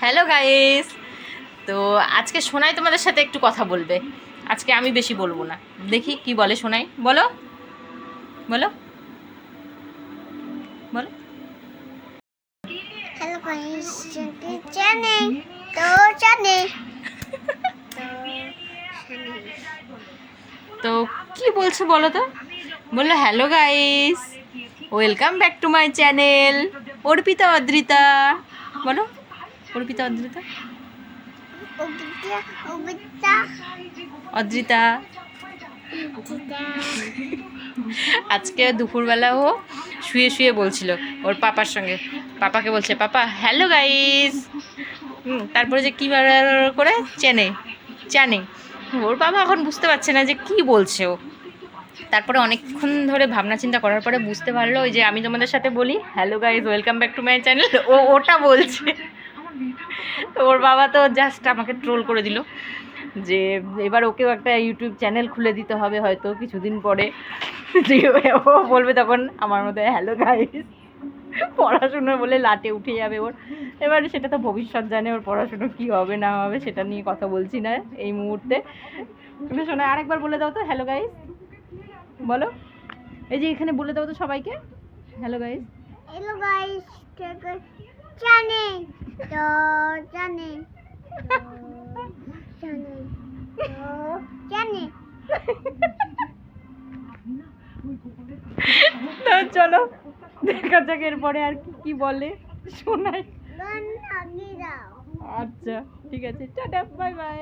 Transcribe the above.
Hello guys. তো আজকে সোনাই তোমাদের সাথে একটু কথা বলবে। আজকে আমি বেশি বলবো না, দেখি কি বলে সোনাই। বলো বলো বলো। হ্যালো গাইস, জানে তো জানে তো কি বলছো বলো তো। বললো hello guys, welcome back to my channel Arpita Adrita. বলো অর্পিতা অদ্রিতা ওবিতা ওবিতা অদ্রিতা। আজকে দুপুরবেলা ও শুয়ে শুয়ে বলছিল ওর পাপার সঙ্গে, পাপাকে বলছে পাপা হ্যালো গাইস। তারপরে যে কী করে চেনে জানে ওর বাবা এখন বুঝতে পারছে না যে কি বলছে ও। তারপরে অনেকক্ষণ ধরে ভাবনা চিন্তা করার পরে বুঝতে পারলো ওই যে আমি তোমাদের সাথে বলি hello guys welcome back to my channel, ও ওটা বলছে। তো ওর বাবা তো জাস্ট আমাকে ট্রোল করে দিল যে এবার ওকেও একটা ইউটিউব চ্যানেল খুলে দিতে হবে হয়তো কিছুদিন পরে। ও বলবে তখন আমার মতো হ্যালো গাইস। পড়াশুনো বলে লাটে উঠে যাবে ওর। এবার সেটা তো ভবিষ্যৎ জানে, ওর পড়াশুনো কী হবে না হবে সেটা নিয়ে কথা বলছি না এই মুহূর্তে। তুমি শোনো আরেকবার বলে দাও তো হ্যালো গাইস বলো। এই যে এখানে বলে দাও তো সবাইকে হ্যালো গাইস। হ্যালো গাইস, জানে তো জানে জানে জানে তো চলো দেখা যাক এরপরে আর কি বলে শোনাই। গান আগে দাও। আচ্ছা ঠিক আছে, টাটা বাই বাই।